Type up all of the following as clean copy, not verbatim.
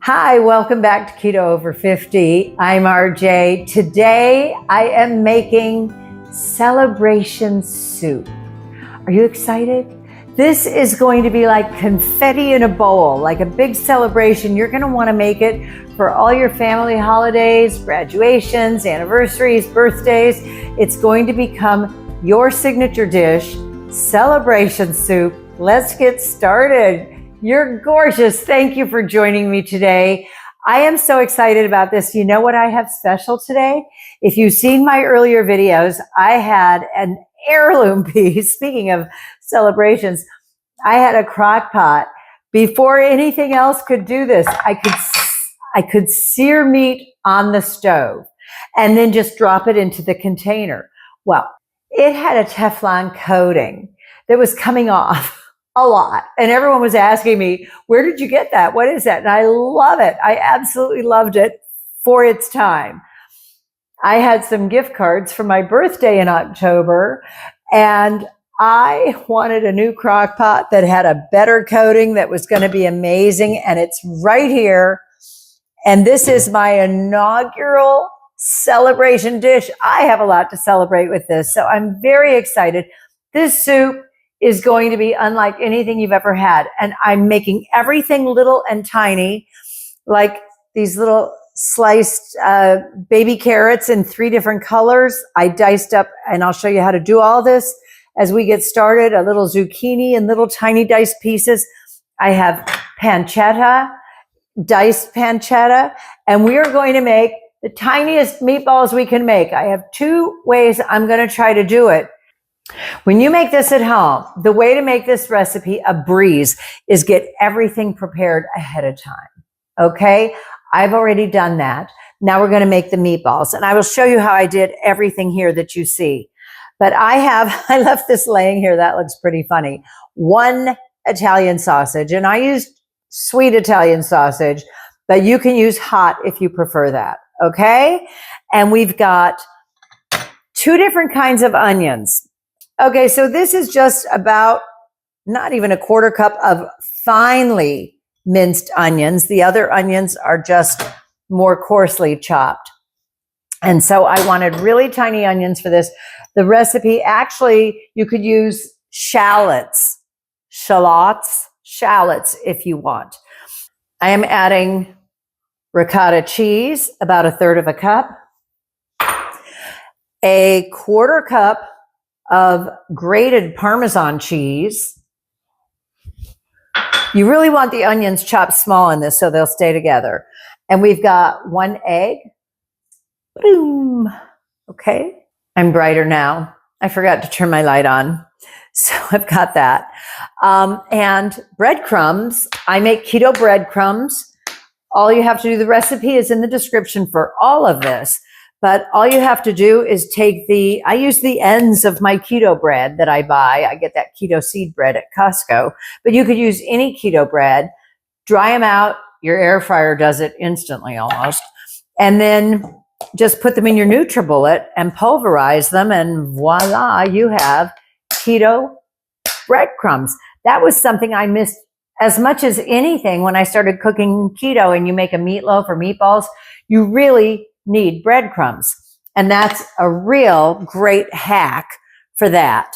Hi, welcome back to Keto Over 50. I'm RJ. Today I am making celebration soup. Are you excited? This is going to be like confetti in a bowl, like a big celebration. You're going to want to make it for all your family holidays, graduations, anniversaries, birthdays. It's going to become your signature dish, celebration soup. Let's get started. You're gorgeous. Thank you for joining me today. I am so excited about this. You know what I have special today? If you've seen my earlier videos, I had an heirloom piece. Speaking of celebrations, I had a Crockpot. Before anything else could do this, I could sear meat on the stove and then just drop it into the container. Well, it had a Teflon coating that was coming off a lot. And everyone was asking me, where did you get that? What is that? And I love it. I absolutely loved it for its time. I had some gift cards for my birthday in October, and I wanted a new Crockpot that had a better coating that was going to be amazing. And it's right here. And this is my inaugural celebration dish. I have a lot to celebrate with this, so I'm very excited. This soup is going to be unlike anything you've ever had. And I'm making everything little and tiny, like these little sliced baby carrots in 3 different colors. I diced up, and I'll show you how to do all this as we get started. A little zucchini in little tiny diced pieces. I have pancetta, diced pancetta, and we are going to make the tiniest meatballs we can make. I have 2 ways I'm going to try to do it. When you make this at home, the way to make this recipe a breeze is get everything prepared ahead of time. Okay? I've already done that. Now we're going to make the meatballs, and I will show you how I did everything here that you see. But I left this laying here. That looks pretty funny. 1 Italian sausage, and I used sweet Italian sausage, but you can use hot if you prefer that. Okay? And we've got 2 different kinds of onions. Okay, so this is just about not even a 1/4 cup of finely minced onions. The other onions are just more coarsely chopped. And so I wanted really tiny onions for this. The recipe, actually, you could use shallots if you want. I am adding ricotta cheese, about 1/3 cup, a 1/4 cup of grated Parmesan cheese. You really want the onions chopped small in this so they'll stay together. And we've got 1 egg. Boom. Okay. I'm brighter now. I forgot to turn my light on. So I've got that. And breadcrumbs. I make keto breadcrumbs. All you have to do, the recipe is in the description for all of this. But all you have to do is take I use the ends of my keto bread that I buy. I get that keto seed bread at Costco, but you could use any keto bread, dry them out. Your air fryer does it instantly almost. And then just put them in your NutriBullet and pulverize them, and voila, you have keto breadcrumbs. That was something I missed as much as anything when I started cooking keto, and you make a meatloaf or meatballs, you really need breadcrumbs. And that's a real great hack for that.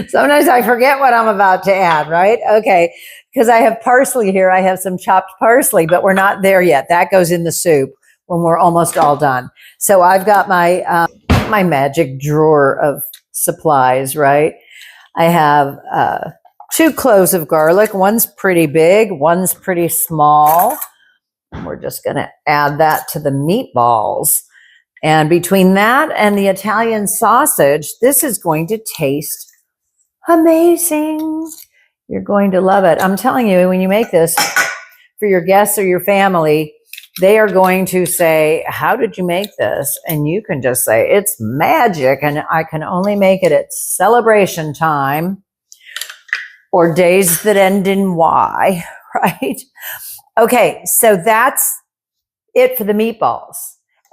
Sometimes I forget what I'm about to add, right? Okay, because I have parsley here. I have some chopped parsley, but we're not there yet. That goes in the soup when we're almost all done. So I've got my my magic drawer of supplies, right? I have 2 cloves of garlic. One's pretty big, one's pretty small. We're just going to add that to the meatballs. And between that and the Italian sausage, this is going to taste amazing. You're going to love it. I'm telling you, when you make this for your guests or your family, they are going to say, how did you make this? And you can just say, it's magic. And I can only make it at celebration time or days that end in Y, right? Okay, so that's it for the meatballs.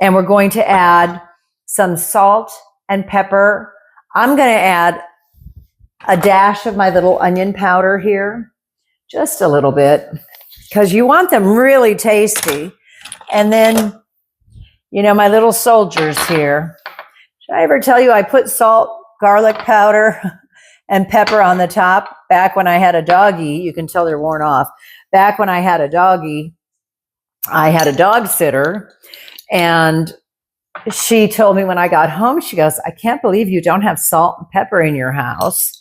And we're going to add some salt and pepper. I'm going to add a dash of my little onion powder here, just a little bit, because you want them really tasty. And then, you know, my little soldiers here. Did I ever tell you I put salt, garlic powder, and pepper on the top back when I had a doggie? You can tell they're worn off. Back when I had a doggie, I had a dog sitter, and she told me when I got home, she goes, I can't believe you don't have salt and pepper in your house.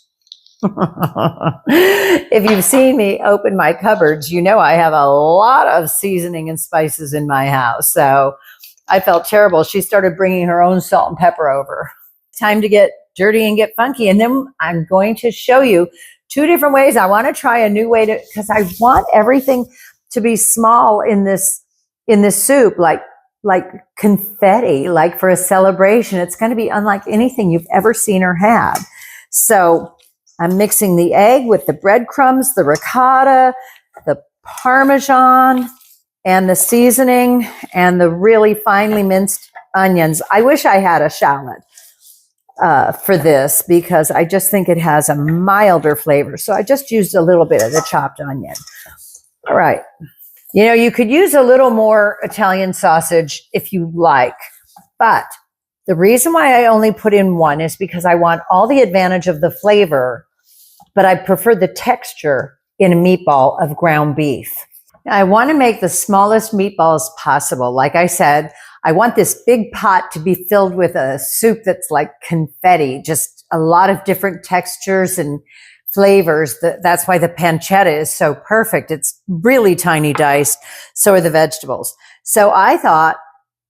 If you've seen me open my cupboards, you know I have a lot of seasoning and spices in my house. So I felt terrible. She started bringing her own salt and pepper over. Time to get dirty and get funky. And then I'm going to show you 2 different ways. I want to try a new way to, because I want everything to be small in this soup, like confetti, like for a celebration. It's going to be unlike anything you've ever seen or had. So I'm mixing the egg with the breadcrumbs, the ricotta, the Parmesan, and the seasoning, and the really finely minced onions. I wish I had a shallot for this, because I just think it has a milder flavor. So I just used a little bit of the chopped onion. All right. You know, you could use a little more Italian sausage if you like, but the reason why I only put in 1 is because I want all the advantage of the flavor, but I prefer the texture in a meatball of ground beef. Now, I want to make the smallest meatballs possible. Like I said, I want this big pot to be filled with a soup that's like confetti, just a lot of different textures and flavors. That's why the pancetta is so perfect. It's really tiny diced. So are the vegetables. So I thought,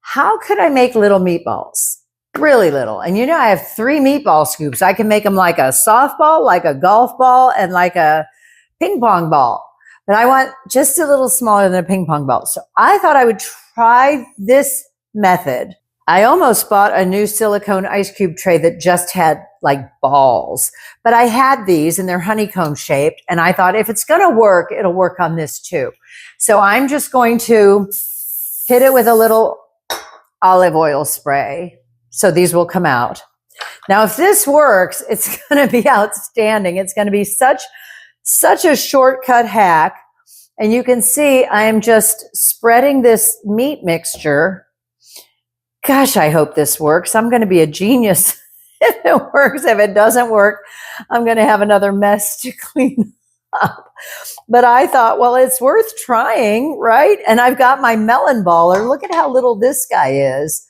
how could I make little meatballs? Really little. And you know, I have 3 meatball scoops. I can make them like a softball, like a golf ball, and like a ping pong ball. But I want just a little smaller than a ping pong ball. So I thought I would try this method. I almost bought a new silicone ice cube tray that just had like balls, but I had these and they're honeycomb shaped. And I thought if it's going to work, it'll work on this too. So I'm just going to hit it with a little olive oil spray. So these will come out. Now, if this works, it's going to be outstanding. It's going to be such a shortcut hack. And you can see I am just spreading this meat mixture. Gosh, I hope this works. I'm going to be a genius if it works. If it doesn't work, I'm going to have another mess to clean up. But I thought, well, it's worth trying, right? And I've got my melon baller. Look at how little this guy is.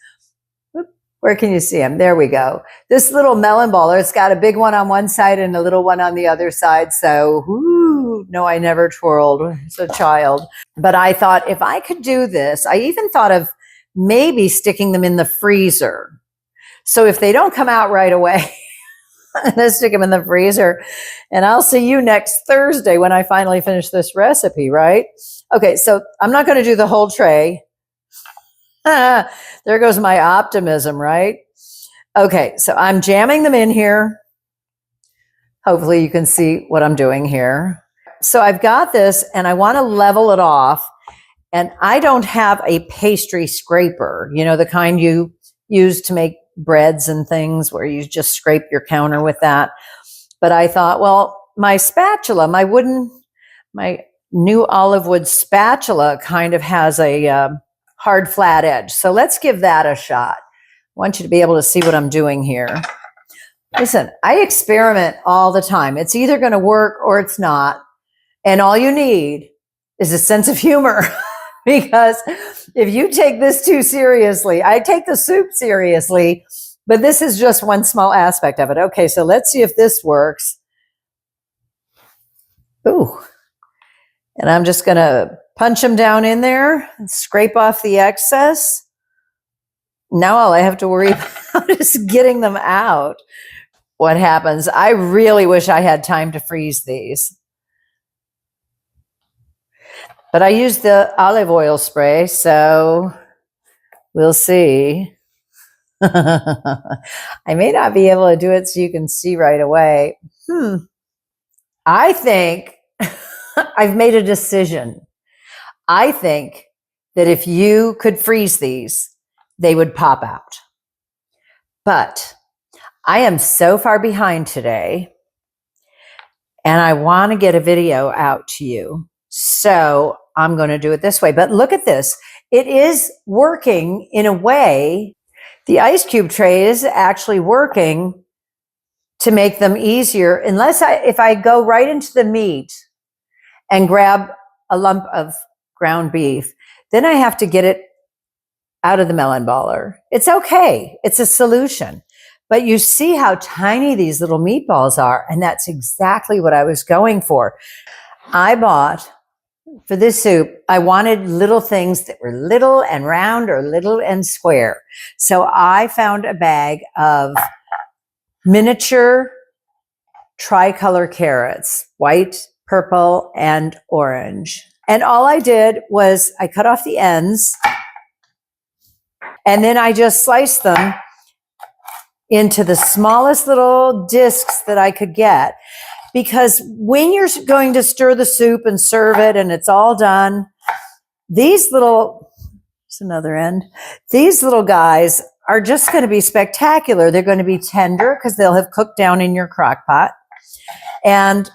Where can you see him? There we go. This little melon baller, it's got a big one on one side and a little one on the other side. So, no, I never twirled as a child. But I thought if I could do this, I even thought of maybe sticking them in the freezer. So if they don't come out right away, I'm going to stick them in the freezer. And I'll see you next Thursday when I finally finish this recipe, right? Okay, so I'm not going to do the whole tray. There goes my optimism, right? Okay, so I'm jamming them in here. Hopefully you can see what I'm doing here. So I've got this and I want to level it off. And I don't have a pastry scraper, you know, the kind you use to make breads and things where you just scrape your counter with that. But I thought, well, my spatula, my new olive wood spatula kind of has a hard flat edge. So let's give that a shot. I want you to be able to see what I'm doing here. Listen, I experiment all the time. It's either going to work or it's not. And all you need is a sense of humor. Because if you take this too seriously, I take the soup seriously, but this is just one small aspect of it. Okay, so let's see if this works. Ooh. And I'm just going to punch them down in there and scrape off the excess. Now all I have to worry about is getting them out. What happens? I really wish I had time to freeze these. But I used the olive oil spray, so we'll see. I may not be able to do it so you can see right away. I think I've made a decision. I think that if you could freeze these, they would pop out. But I am so far behind today. and I want to get a video out to you. So I'm going to do it this way. But look at this. It is working in a way. The ice cube tray is actually working to make them easier. If I go right into the meat and grab a lump of ground beef, then I have to get it out of the melon baller. It's okay. It's a solution. But you see how tiny these little meatballs are, and that's exactly what I was going for. I bought, for this soup, I wanted little things that were little and round or little and square. So I found a bag of miniature tricolor carrots, white, purple, and orange. And all I did was I cut off the ends, and then I just sliced them into the smallest little discs that I could get. Because when you're going to stir the soup and serve it and it's all done, these little guys are just going to be spectacular. They're going to be tender because they'll have cooked down in your crock pot. And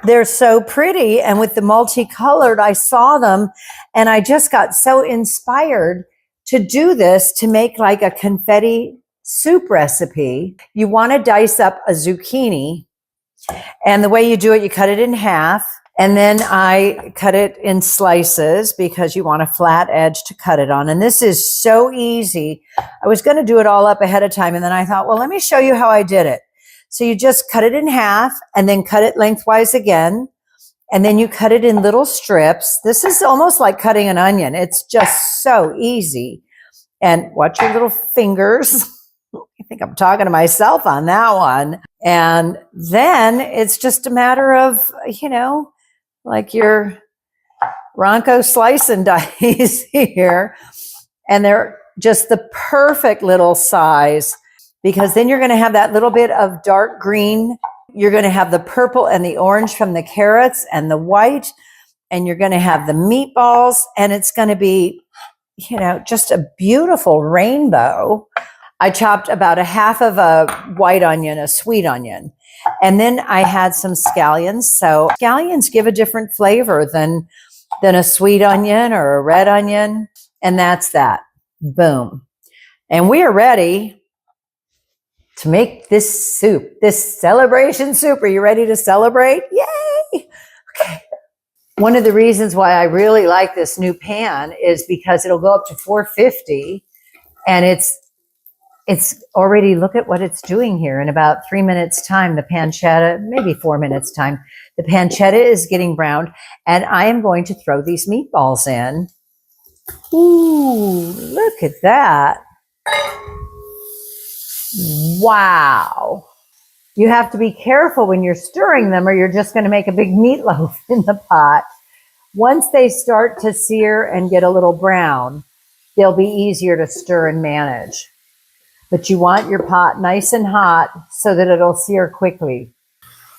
they're so pretty. And with the multicolored, I saw them and I just got so inspired to do this, to make like a confetti soup recipe. You want to dice up a zucchini, and the way you do it, you cut it in half, and then I cut it in slices because you want a flat edge to cut it on. And this is so easy. I was going to do it all up ahead of time, and then I thought, well, let me show you how I did it. So you just cut it in half and then cut it lengthwise again, and then you cut it in little strips. This is almost like cutting an onion. It's just so easy. And watch your little fingers. I think I'm talking to myself on that one. And then it's just a matter of, like your Ronco slice and dice here. And they're just the perfect little size, because then you're going to have that little bit of dark green. You're going to have the purple and the orange from the carrots and the white. And you're going to have the meatballs. And it's going to be, just a beautiful rainbow. I chopped about a half of a white onion, a sweet onion. And then I had some scallions. So scallions give a different flavor than a sweet onion or a red onion. And that's that. Boom. And we are ready to make this soup, this celebration soup. Are you ready to celebrate? Yay! Okay. One of the reasons why I really like this new pan is because it'll go up to 450, and it's already, look at what it's doing here. In about 3 minutes time, the pancetta, maybe 4 minutes time, the pancetta is getting browned, and I am going to throw these meatballs in. Ooh, look at that. Wow. You have to be careful when you're stirring them, or you're just going to make a big meatloaf in the pot. Once they start to sear and get a little brown, they'll be easier to stir and manage. But you want your pot nice and hot so that it'll sear quickly.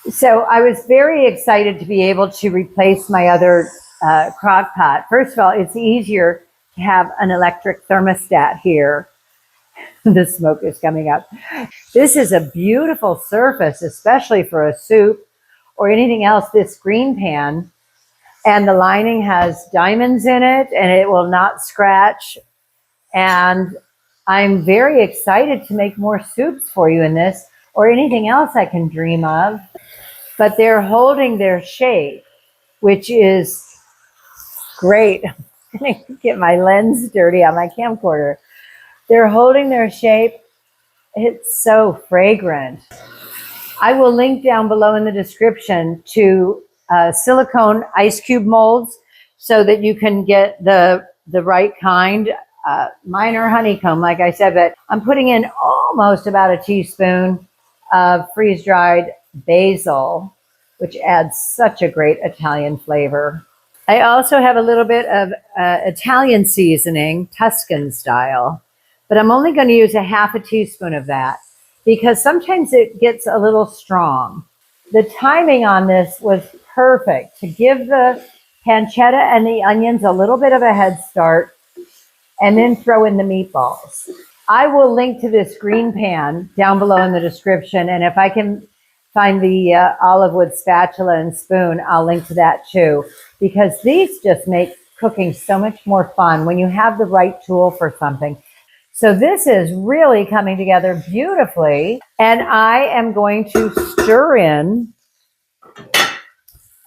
So I was very excited to be able to replace my other crock pot. First of all, it's easier to have an electric thermostat here. The smoke is coming up. This is a beautiful surface, especially for a soup or anything else, this green pan. And the lining has diamonds in it, and it will not scratch. And I'm very excited to make more soups for you in this, or anything else I can dream of. But they're holding their shape, which is great. I'm going to get my lens dirty on my camcorder. They're holding their shape. It's so fragrant. I will link down below in the description to silicone ice cube molds so that you can get the right kind. Mine are honeycomb, like I said, but I'm putting in almost about a teaspoon of freeze-dried basil, which adds such a great Italian flavor. I also have a little bit of Italian seasoning, Tuscan style, but I'm only going to use a half a teaspoon of that because sometimes it gets a little strong. The timing on this was perfect to give the pancetta and the onions a little bit of a head start, and then throw in the meatballs. I will link to this green pan down below in the description, and if I can find the olive wood spatula and spoon, I'll link to that too, because these just make cooking so much more fun when you have the right tool for something. So this is really coming together beautifully, and I am going to stir in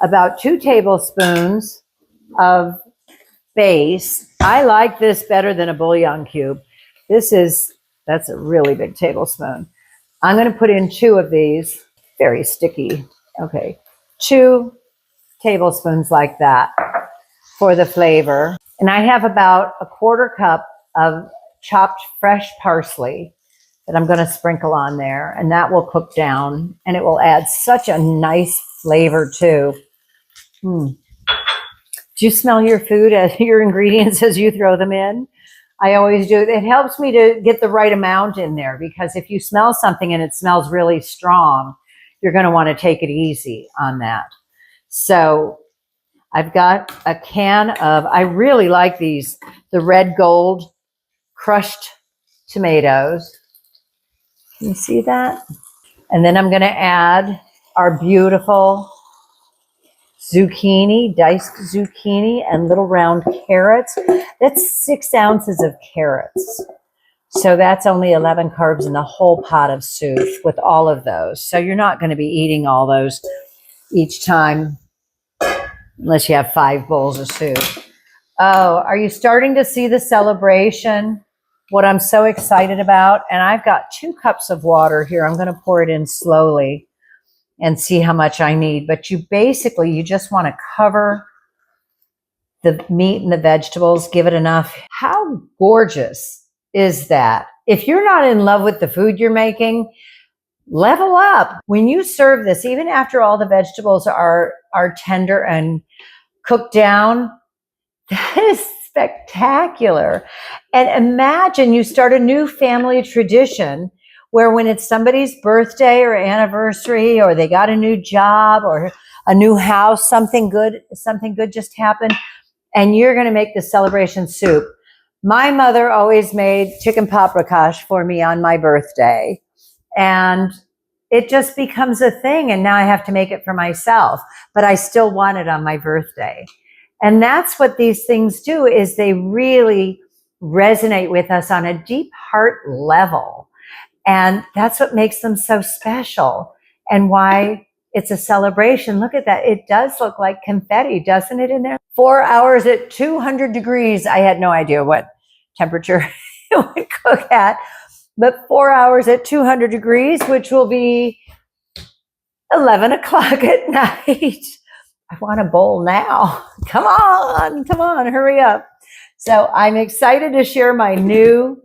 about 2 tablespoons of base. I like this better than a bouillon cube. That's a really big tablespoon. I'm going to put in 2 of these. Very sticky. Okay. 2 tablespoons like that for the flavor. And I have about a 1/4 cup of chopped fresh parsley that I'm going to sprinkle on there, and that will cook down, and it will add such a nice flavor too. Do you smell your food as your ingredients as you throw them in? I always do. It helps me to get the right amount in there, because if you smell something and it smells really strong, you're going to want to take it easy on that. So I've got a can of, I really like these, the red gold crushed tomatoes. Can you see that? And then I'm going to add our beautiful zucchini, diced zucchini, and little round carrots. That's 6 ounces of carrots. So that's only 11 carbs in the whole pot of soup with all of those. So you're not going to be eating all those each time unless you have 5 bowls of soup. Oh, are you starting to see the celebration? What I'm so excited about? And I've got 2 cups of water here. I'm going to pour it in slowly and see how much I need. But you just want to cover the meat and the vegetables, give it enough. How gorgeous is that? If you're not in love with the food you're making, level up. When you serve this, even after all the vegetables are tender and cooked down, that is spectacular. And imagine you start a new family tradition where when it's somebody's birthday or anniversary, or they got a new job or a new house, something good just happened, and you're going to make the celebration soup. My mother always made chicken paprikash for me on my birthday, and it just becomes a thing. And now I have to make it for myself, but I still want it on my birthday. And that's what these things do, is they really resonate with us on a deep heart level. And that's what makes them so special, and why it's a celebration. Look at that. It does look like confetti, doesn't it, in there? 4 hours at 200 degrees. I had no idea what temperature it would cook at, but 4 hours at 200 degrees, which will be 11 o'clock at night. I want a bowl now. Come on, hurry up. So I'm excited to share my new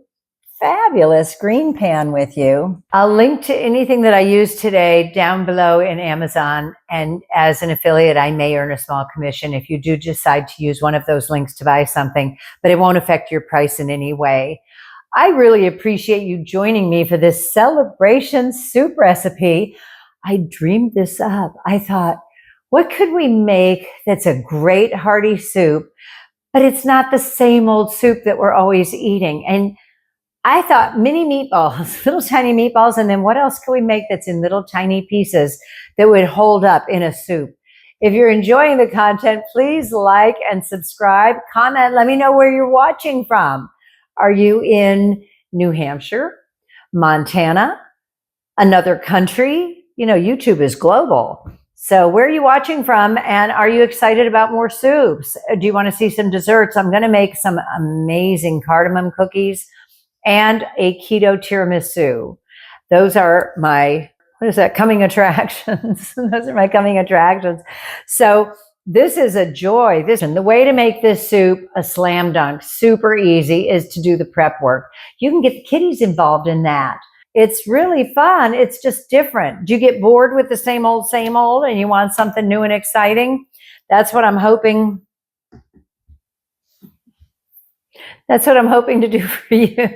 fabulous green pan with you. I'll link to anything that I use today down below in Amazon. And as an affiliate, I may earn a small commission if you do decide to use one of those links to buy something, but it won't affect your price in any way. I really appreciate you joining me for this celebration soup recipe. I dreamed this up. I thought, what could we make that's a great hearty soup, but it's not the same old soup that we're always eating? And I thought mini meatballs, little tiny meatballs, and then what else can we make that's in little tiny pieces that would hold up in a soup? If you're enjoying the content, please like and subscribe, comment, let me know where you're watching from. Are you in New Hampshire, Montana, another country? You know, YouTube is global. So where are you watching from? And are you excited about more soups? Do you want to see some desserts? I'm going to make some amazing cardamom cookies and a keto tiramisu. Those are my, coming attractions. Those are my coming attractions. So this is a joy. The way to make this soup a slam dunk, super easy, is to do the prep work. You can get the kiddies involved in that. It's really fun. It's just different. Do you get bored with the same old, and you want something new and exciting? That's what I'm hoping. That's what I'm hoping to do for you.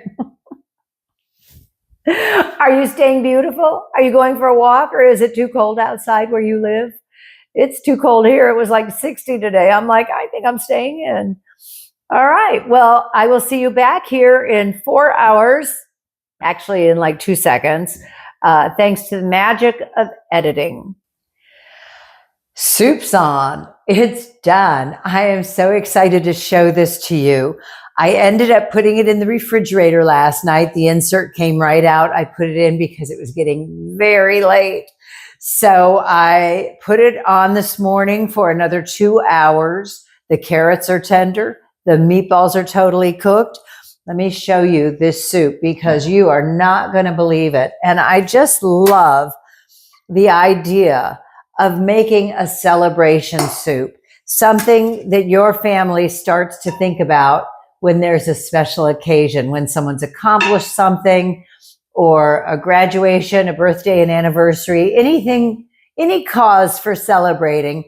Are you staying beautiful? Are you going for a walk, or is it too cold outside where you live? It's too cold here. It was like 60 today. I'm like, I think I'm staying in. All right. Well, I will see you back here in 4 hours, actually in like 2 seconds, thanks to the magic of editing. Soup's on. It's done. I am so excited to show this to you. I ended up putting it in the refrigerator last night. The insert came right out. I put it in because it was getting very late. So I put it on this morning for another 2 hours. The carrots are tender. The meatballs are totally cooked. Let me show you this soup because you are not going to believe it. And I just love the idea of making a celebration soup, something that your family starts to think about when there's a special occasion, when someone's accomplished something, or a graduation, a birthday, an anniversary, anything, any cause for celebrating.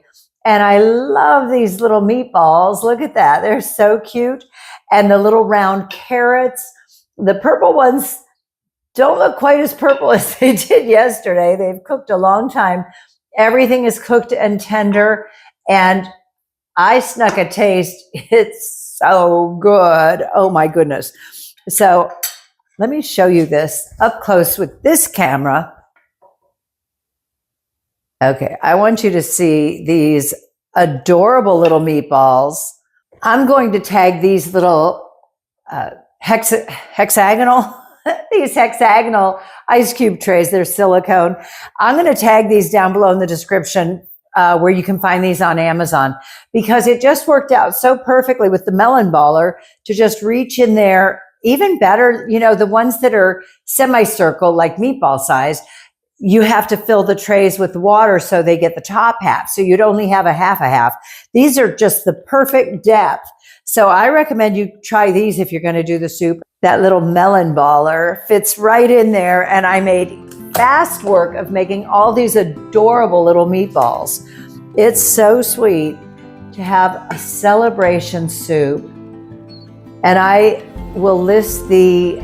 And I love these little meatballs. Look at that. They're so cute. And the little round carrots, the purple ones don't look quite as purple as they did yesterday. They've cooked a long time. Everything is cooked and tender. And I snuck a taste. It's so good. Oh my goodness. So let me show you this up close with this camera. Okay, I want you to see these adorable little meatballs. I'm going to tag these little hexagonal, these hexagonal ice cube trays. They're silicone. I'm going to tag these down below in the description where you can find these on Amazon, because it just worked out so perfectly with the melon baller to just reach in there. Even better, you know, the ones that are semicircle, like meatball size, you have to fill the trays with water so they get the top half. So you'd only have a half. These are just the perfect depth. So I recommend you try these if you're going to do the soup. That little melon baller fits right in there. And I made fast work of making all these adorable little meatballs. It's so sweet to have a celebration soup. And I will list the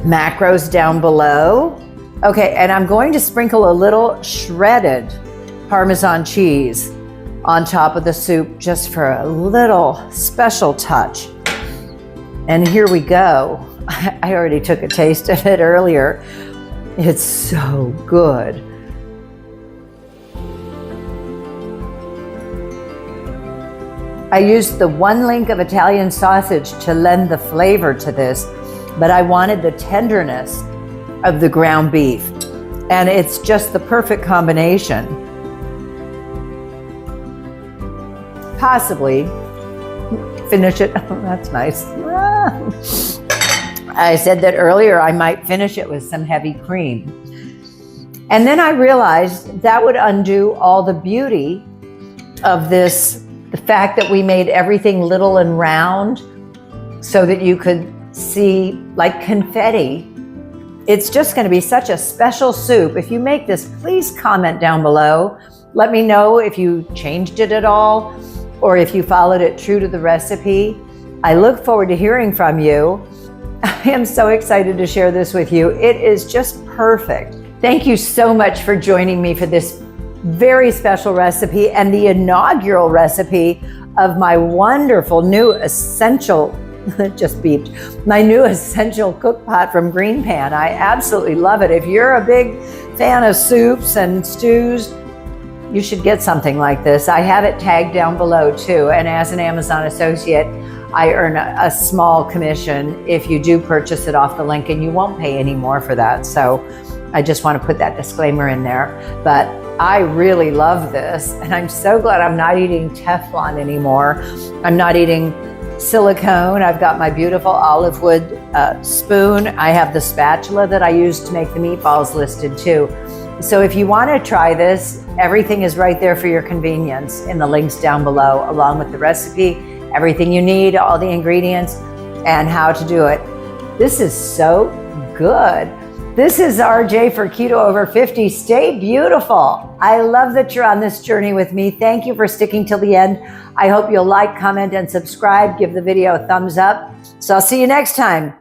macros down below. Okay, and I'm going to sprinkle a little shredded Parmesan cheese on top of the soup just for a little special touch. And here we go. I already took a taste of it earlier. It's so good. I used the 1 link of Italian sausage to lend the flavor to this, but I wanted the tenderness of the ground beef. And it's just the perfect combination. Possibly finish it. Oh, that's nice. I said that earlier, I might finish it with some heavy cream. And then I realized that would undo all the beauty of this, the fact that we made everything little and round so that you could see like confetti. It's just going to be such a special soup. If you make this, please comment down below. Let me know if you changed it at all or if you followed it true to the recipe. I look forward to hearing from you. I am so excited to share this with you. It is just perfect. Thank you so much for joining me for this very special recipe and the inaugural recipe of my wonderful new essential just beeped. My new essential cook pot from Green Pan. I absolutely love it. If you're a big fan of soups and stews, you should get something like this. I have it tagged down below too. And as an Amazon associate, I earn a small commission if you do purchase it off the link, and you won't pay any more for that. So I just want to put that disclaimer in there. But I really love this. And I'm so glad I'm not eating Teflon anymore. I'm not eating silicone. I've got my beautiful olive wood spoon. I have the spatula that I use to make the meatballs listed too. So if you want to try this, everything is right there for your convenience in the links down below, along with the recipe, everything you need, all the ingredients, and how to do it. This is so good. This is RJ for Keto Over 50. Stay beautiful. I love that you're on this journey with me. Thank you for sticking till the end. I hope you'll like, comment, and subscribe. Give the video a thumbs up. So I'll see you next time.